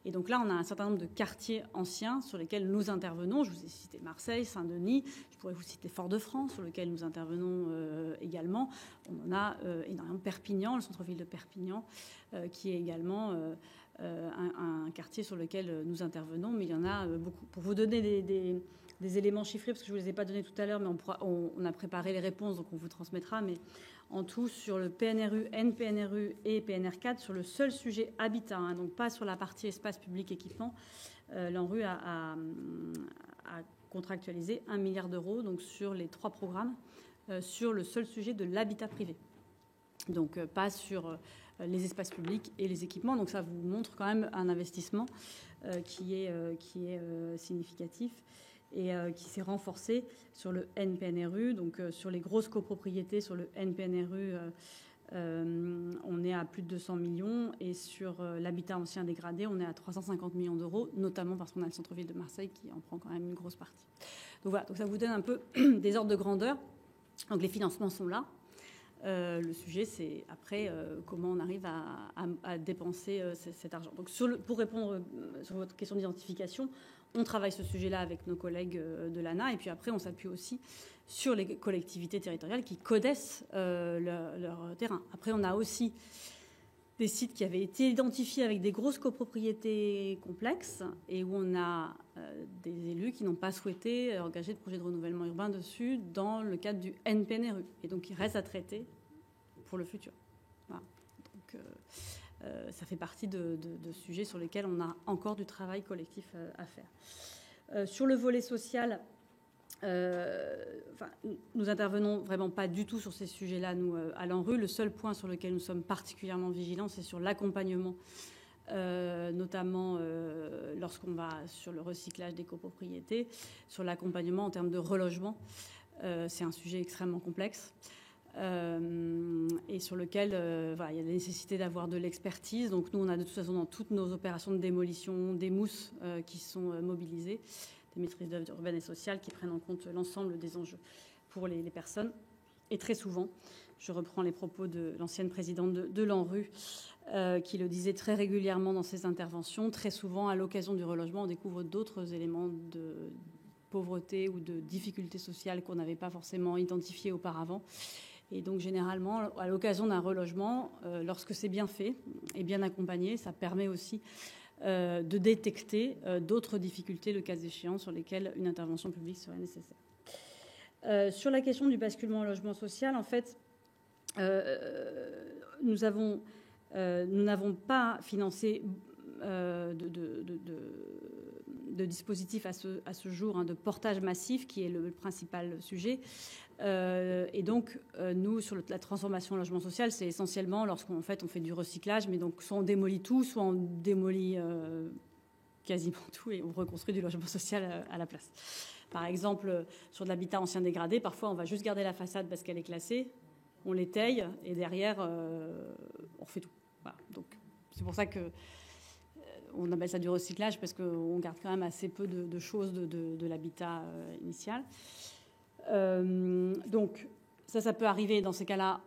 Et donc là, on a un certain nombre de quartiers anciens sur lesquels nous intervenons. Je vous ai cité Marseille, Saint-Denis, je pourrais vous citer Fort-de-France, sur lequel nous intervenons également. On en a énormément. Perpignan, le centre-ville de Perpignan, qui est également un quartier sur lequel nous intervenons, mais il y en a beaucoup. Pour vous donner des éléments chiffrés, parce que je ne vous les ai pas donnés tout à l'heure, mais on a préparé les réponses, donc on vous transmettra, mais en tout, sur le PNRU, NPNRU et PNR4, sur le seul sujet habitat, donc pas sur la partie espace public équipement, l'ANRU a contractualisé 1 milliard d'euros donc sur les 3 programmes, sur le seul sujet de l'habitat privé. Donc pas sur les espaces publics et les équipements. Donc ça vous montre quand même un investissement qui est significatif et qui s'est renforcé sur le NPNRU. Donc sur les grosses copropriétés, sur le NPNRU, on est à plus de 200 millions. Et sur l'habitat ancien dégradé, on est à 350 millions d'euros, notamment parce qu'on a le centre-ville de Marseille qui en prend quand même une grosse partie. Donc voilà, donc ça vous donne un peu des ordres de grandeur. Donc les financements sont là. Le sujet, c'est après comment on arrive à dépenser cet argent. Donc, pour répondre sur votre question d'identification, on travaille ce sujet-là avec nos collègues de l'ANA, et puis après, on s'appuie aussi sur les collectivités territoriales qui connaissent leur terrain. Après, on a aussi des sites qui avaient été identifiés avec des grosses copropriétés complexes et où on a des élus qui n'ont pas souhaité engager de projet de renouvellement urbain dessus dans le cadre du NPNRU. Et donc, il reste à traiter pour le futur. Voilà. Donc, ça fait partie de sujets sur lesquels on a encore du travail collectif à faire. Sur le volet social, nous intervenons vraiment pas du tout sur ces sujets-là, nous, à l'ANRU. Le seul point sur lequel nous sommes particulièrement vigilants, c'est sur l'accompagnement, notamment lorsqu'on va sur le recyclage des copropriétés, sur l'accompagnement en termes de relogement. C'est un sujet extrêmement complexe et sur lequel il y a la nécessité d'avoir de l'expertise. Donc nous, on a de toute façon dans toutes nos opérations de démolition des mousses qui sont mobilisées, des maîtrises d'œuvre urbaines et sociales qui prennent en compte l'ensemble des enjeux pour les personnes. Et très souvent, je reprends les propos de l'ancienne présidente de l'ANRU, qui le disait très régulièrement dans ses interventions, très souvent, à l'occasion du relogement, on découvre d'autres éléments de pauvreté ou de difficultés sociales qu'on n'avait pas forcément identifiées auparavant. Et donc, généralement, à l'occasion d'un relogement, lorsque c'est bien fait et bien accompagné, ça permet aussi de détecter d'autres difficultés, le cas échéant, sur lesquelles une intervention publique serait nécessaire. Sur la question du basculement au logement social, en fait, nous n'avons pas financé de dispositifs à ce jour, de portage massif, qui est le principal sujet. Et donc, nous, sur la transformation en logement social, c'est essentiellement lorsqu'on fait du recyclage, mais donc soit on démolit tout, soit on démolit quasiment tout et on reconstruit du logement social à la place. Par exemple, sur de l'habitat ancien dégradé, parfois on va juste garder la façade parce qu'elle est classée, on l'étaye et derrière, on refait tout. Voilà. Donc, c'est pour ça que on appelle ça du recyclage, parce qu'on garde quand même assez peu de choses de l'habitat initial. Donc, ça peut arriver. Dans ces cas-là,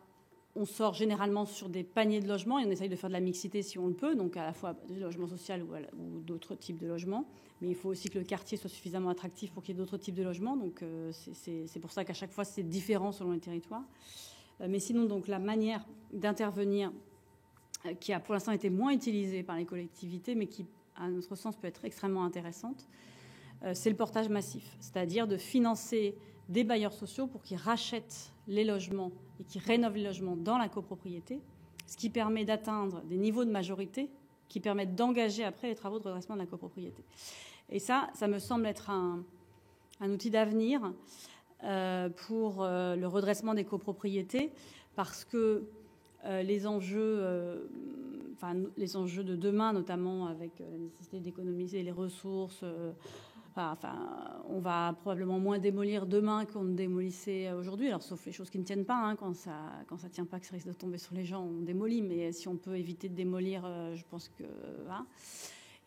on sort généralement sur des paniers de logements et on essaye de faire de la mixité si on le peut, donc à la fois du logement social ou d'autres types de logements. Mais il faut aussi que le quartier soit suffisamment attractif pour qu'il y ait d'autres types de logements. Donc, c'est pour ça qu'à chaque fois, c'est différent selon les territoires. Mais sinon, donc, la manière d'intervenir qui a pour l'instant été moins utilisée par les collectivités, mais qui, à notre sens, peut être extrêmement intéressante, c'est le portage massif, c'est-à-dire de financer des bailleurs sociaux pour qu'ils rachètent les logements et qu'ils rénovent les logements dans la copropriété, ce qui permet d'atteindre des niveaux de majorité qui permettent d'engager après les travaux de redressement de la copropriété. Et ça me semble être un outil d'avenir pour le redressement des copropriétés, parce que les enjeux de demain, notamment avec la nécessité d'économiser les ressources, on va probablement moins démolir demain qu'on ne démolissait aujourd'hui. Alors, sauf les choses qui ne tiennent pas, quand ça tient pas, que ça risque de tomber sur les gens, on démolit. Mais si on peut éviter de démolir, je pense que voilà.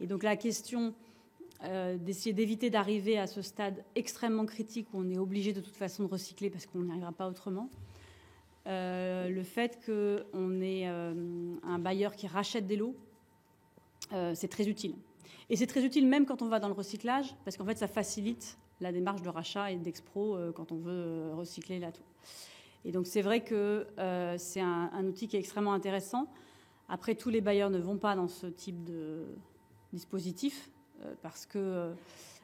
Et donc la question d'essayer d'éviter d'arriver à ce stade extrêmement critique où on est obligé de toute façon de recycler parce qu'on n'y arrivera pas autrement. Le fait qu'on ait un bailleur qui rachète des lots, c'est très utile. Et c'est très utile même quand on va dans le recyclage, parce qu'en fait, ça facilite la démarche de rachat et d'expro quand on veut recycler la tour. Et donc, c'est vrai que c'est un outil qui est extrêmement intéressant. Après, tous les bailleurs ne vont pas dans ce type de dispositif, parce que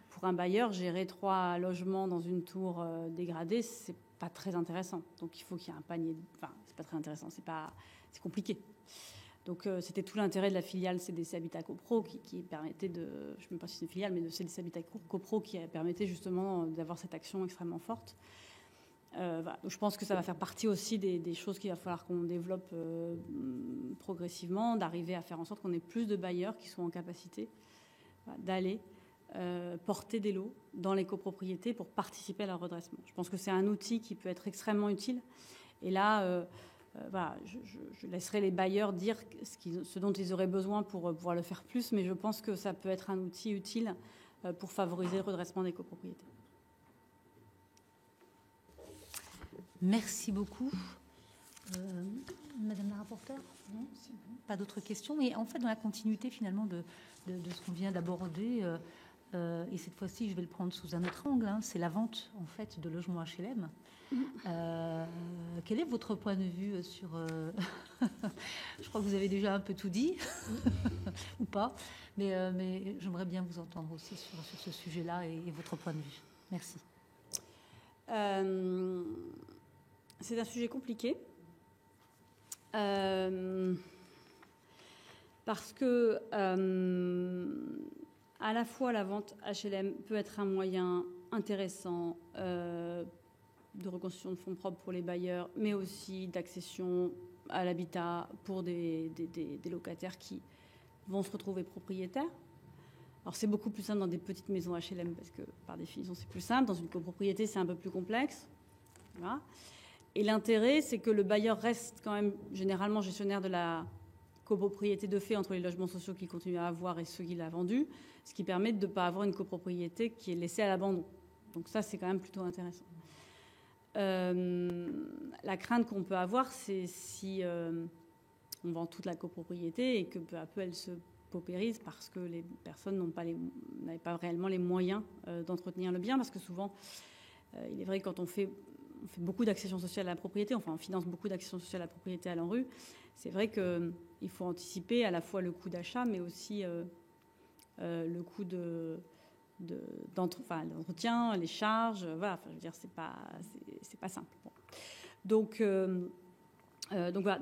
pour un bailleur, gérer 3 logements dans une tour dégradée, c'est pas très intéressant. Donc, il faut qu'il y ait un panier. Enfin, c'est pas très intéressant, c'est compliqué. Donc, c'était tout l'intérêt de la filiale CDC Habitat Copro qui permettait de... Je ne sais même pas si c'est une filiale, mais de CDC Habitat Copro qui permettait justement d'avoir cette action extrêmement forte. Voilà. Donc, je pense que ça va faire partie aussi des choses qu'il va falloir qu'on développe progressivement, d'arriver à faire en sorte qu'on ait plus de bailleurs qui sont en capacité d'aller porter des lots dans les copropriétés pour participer à leur redressement. Je pense que c'est un outil qui peut être extrêmement utile. Et là... voilà, je laisserai les bailleurs dire ce dont ils auraient besoin pour pouvoir le faire plus, mais je pense que ça peut être un outil utile pour favoriser le redressement des copropriétés. Merci beaucoup. Madame la rapporteure, Non, c'est bon. pas d'autres questions. Mais en fait, dans la continuité finalement de ce qu'on vient d'aborder, et cette fois-ci, je vais le prendre sous un autre angle, c'est la vente en fait de logements HLM. Quel est votre point de vue sur... je crois que vous avez déjà un peu tout dit, ou pas, mais j'aimerais bien vous entendre aussi sur ce sujet-là et votre point de vue. Merci. C'est un sujet compliqué. Parce que à la fois la vente HLM peut être un moyen intéressant de reconstitution de fonds propres pour les bailleurs, mais aussi d'accession à l'habitat pour des locataires qui vont se retrouver propriétaires. Alors c'est beaucoup plus simple dans des petites maisons HLM parce que par définition c'est plus simple. Dans une copropriété c'est un peu plus complexe. Voilà. Et l'intérêt c'est que le bailleur reste quand même généralement gestionnaire de la copropriété de fait entre les logements sociaux qu'il continue à avoir et ceux qu'il a vendus, ce qui permet de ne pas avoir une copropriété qui est laissée à l'abandon. Donc ça c'est quand même plutôt intéressant. La crainte qu'on peut avoir c'est si on vend toute la copropriété et que peu à peu elle se paupérise parce que les personnes n'avaient pas réellement les moyens d'entretenir le bien, parce que souvent, il est vrai que quand on fait beaucoup d'accession sociale à la propriété, enfin on finance beaucoup d'accession sociale à la propriété à l'ANRU, c'est vrai qu'il faut anticiper à la fois le coût d'achat, mais aussi le coût d'entretien, les charges, voilà, enfin, je veux dire, c'est pas simple. Bon. Donc voilà,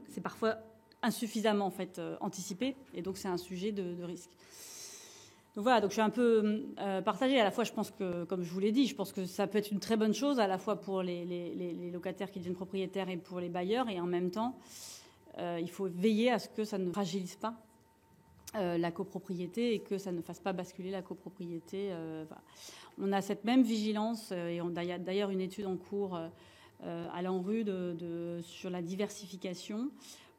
c'est parfois insuffisamment en fait anticipé, et donc c'est un sujet de risque. Donc voilà, donc je suis un peu partagée. À la fois, je pense que, comme je vous l'ai dit, je pense que ça peut être une très bonne chose à la fois pour les locataires qui deviennent propriétaires et pour les bailleurs, et en même temps, il faut veiller à ce que ça ne fragilise pas la copropriété et que ça ne fasse pas basculer la copropriété. Voilà. On a cette même vigilance, et on a d'ailleurs une étude en cours à l'ANRU sur la diversification,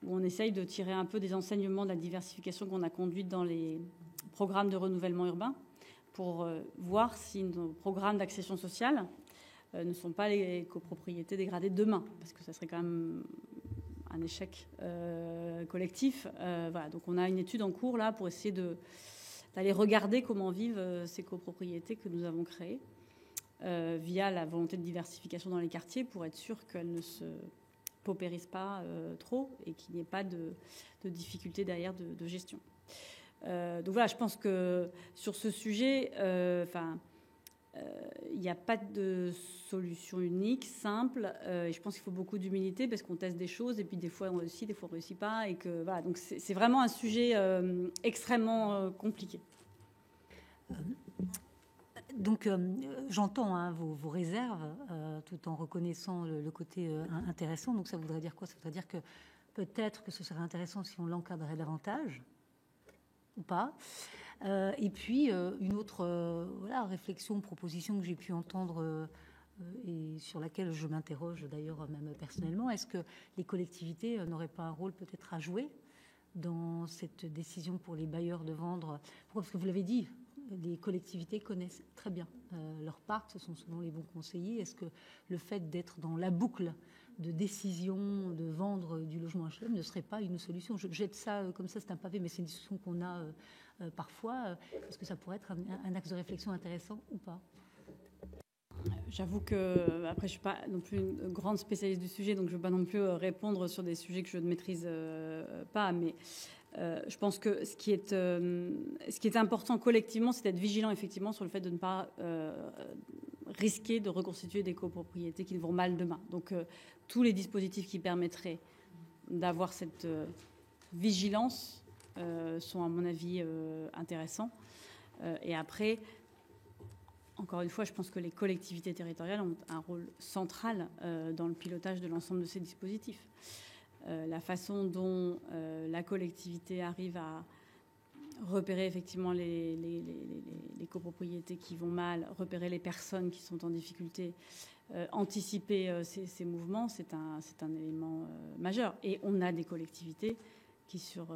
où on essaye de tirer un peu des enseignements de la diversification qu'on a conduite dans les programmes de renouvellement urbain pour voir si nos programmes d'accession sociale ne sont pas les copropriétés dégradées demain, parce que ça serait quand même un échec collectif. Voilà. Donc on a une étude en cours là pour essayer d'aller regarder comment vivent ces copropriétés que nous avons créées via la volonté de diversification dans les quartiers, pour être sûr qu'elles ne se paupérisent pas trop et qu'il n'y ait pas de difficultés derrière de gestion. Donc voilà, je pense que sur ce sujet, il n'y a pas de solution unique, simple. Et je pense qu'il faut beaucoup d'humilité parce qu'on teste des choses et puis des fois on réussit, des fois on ne réussit pas. Et que, voilà, donc c'est vraiment un sujet extrêmement compliqué. Donc j'entends vos réserves tout en reconnaissant le côté intéressant. Donc ça voudrait dire quoi? Ça voudrait dire que peut-être que ce serait intéressant si on l'encadrait davantage ou pas. Et puis une autre réflexion, proposition que j'ai pu entendre et sur laquelle je m'interroge d'ailleurs même personnellement, est-ce que les collectivités n'auraient pas un rôle peut-être à jouer dans cette décision pour les bailleurs de vendre? Pourquoi? Parce que vous l'avez dit, les collectivités connaissent très bien leur parc, ce sont souvent les bons conseillers. Est-ce que le fait d'être dans la boucle de décision de vendre du logement HLM ne serait pas une solution? Je jette ça comme ça, c'est un pavé, mais c'est une discussion qu'on a parfois. Est-ce que ça pourrait être un axe de réflexion intéressant ou pas? J'avoue que, après, je ne suis pas non plus une grande spécialiste du sujet, donc je ne veux pas non plus répondre sur des sujets que je ne maîtrise pas, mais je pense que ce qui est important collectivement, c'est d'être vigilant effectivement sur le fait de ne pas risquer de reconstituer des copropriétés qui vont mal demain. Donc tous les dispositifs qui permettraient d'avoir cette vigilance sont à mon avis intéressants. Et après, encore une fois, je pense que les collectivités territoriales ont un rôle central dans le pilotage de l'ensemble de ces dispositifs. La façon dont la collectivité arrive à repérer effectivement les copropriétés qui vont mal, repérer les personnes qui sont en difficulté, anticiper ces mouvements, c'est un élément majeur. Et on a des collectivités qui, sur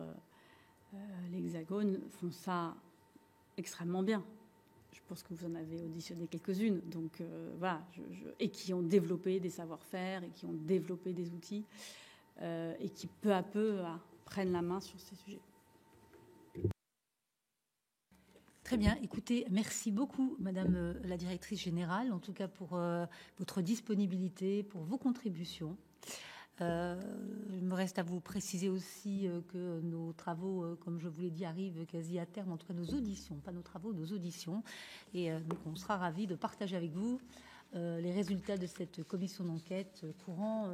l'Hexagone, font ça extrêmement bien. Je pense que vous en avez auditionné quelques-unes, donc voilà, et qui ont développé des savoir-faire et qui ont développé des outils et qui peu à peu prennent la main sur ces sujets. Très bien. Écoutez, merci beaucoup, Madame la Directrice Générale, en tout cas pour votre disponibilité, pour vos contributions. Il me reste à vous préciser aussi que nos travaux, comme je vous l'ai dit, arrivent quasi à terme, en tout cas nos auditions, pas nos travaux, nos auditions. Et donc on sera ravis de partager avec vous les résultats de cette commission d'enquête courant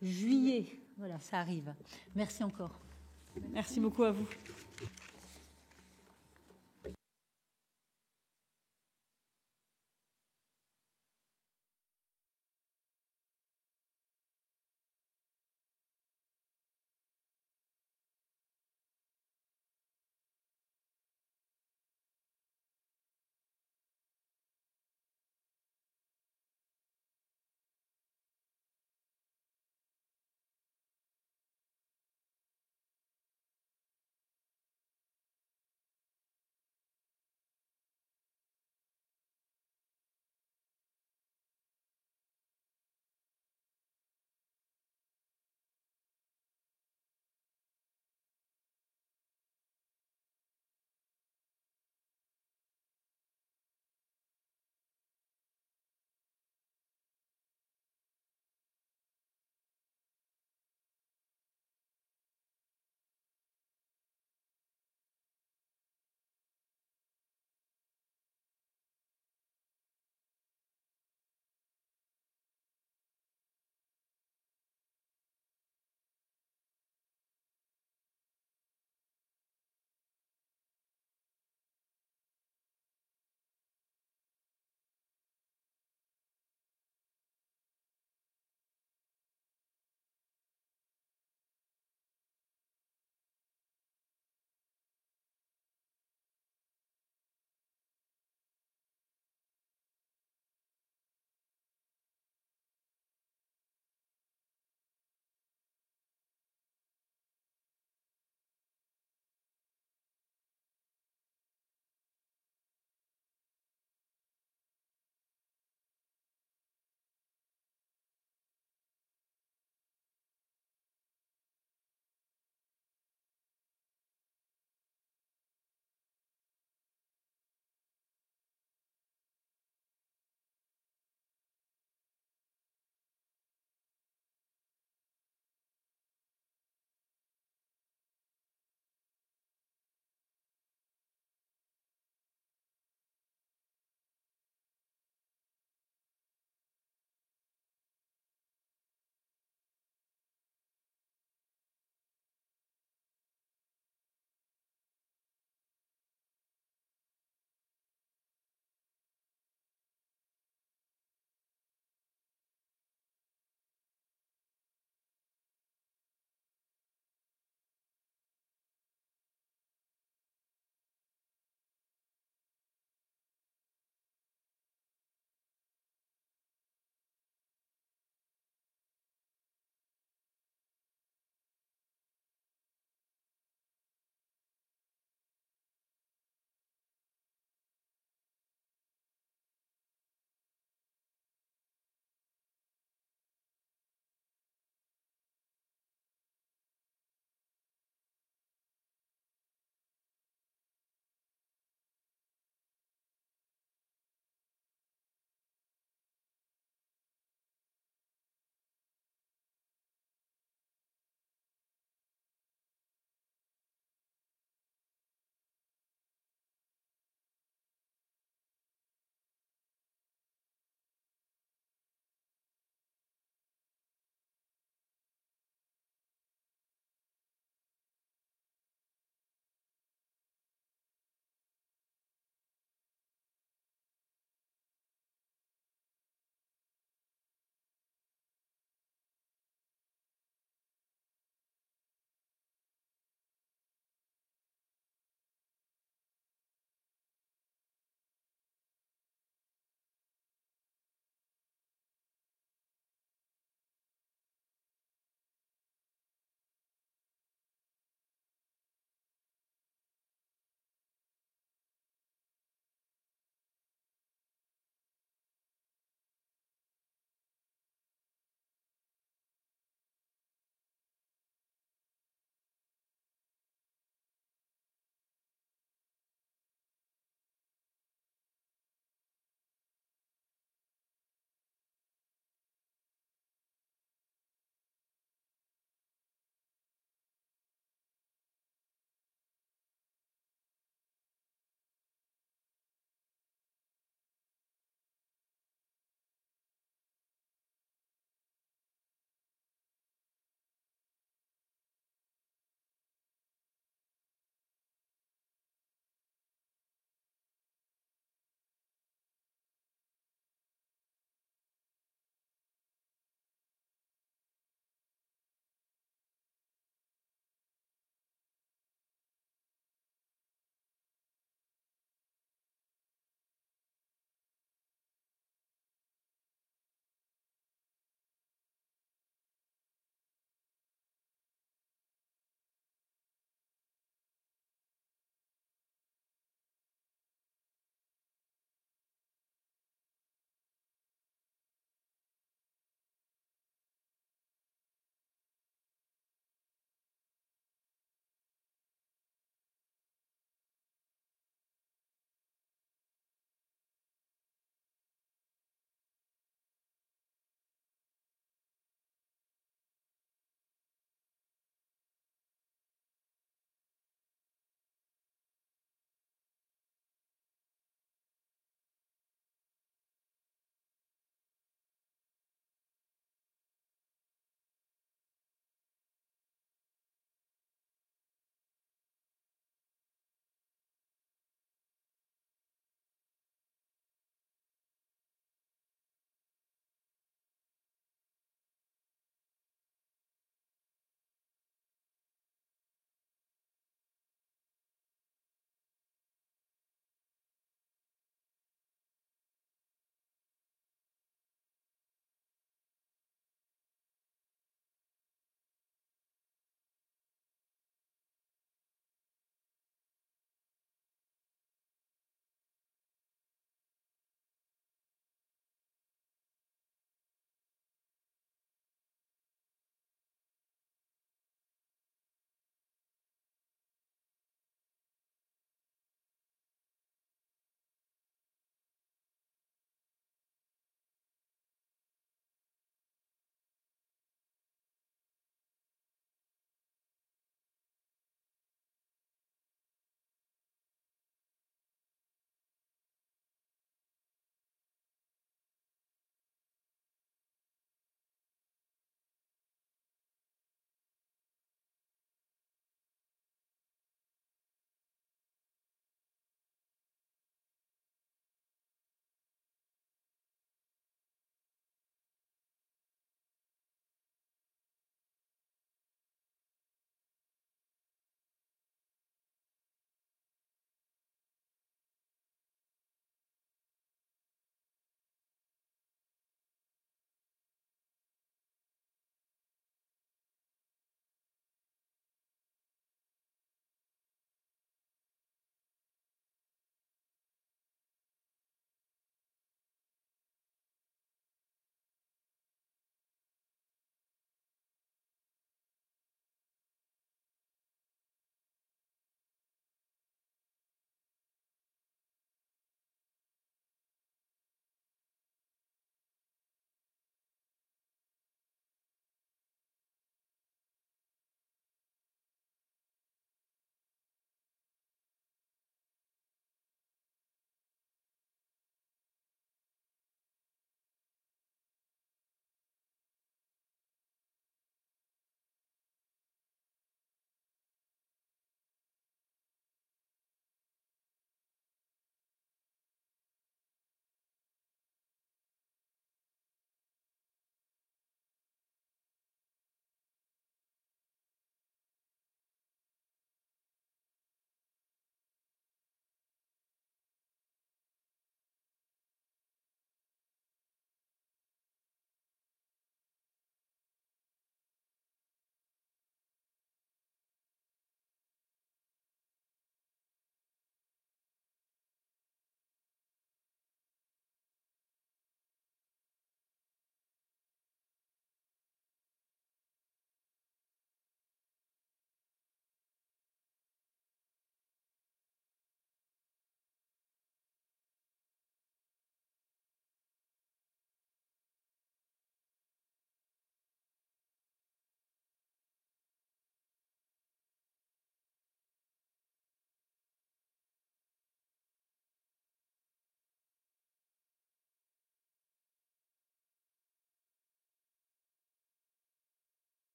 juillet. Voilà, ça arrive. Merci encore. Merci beaucoup à vous.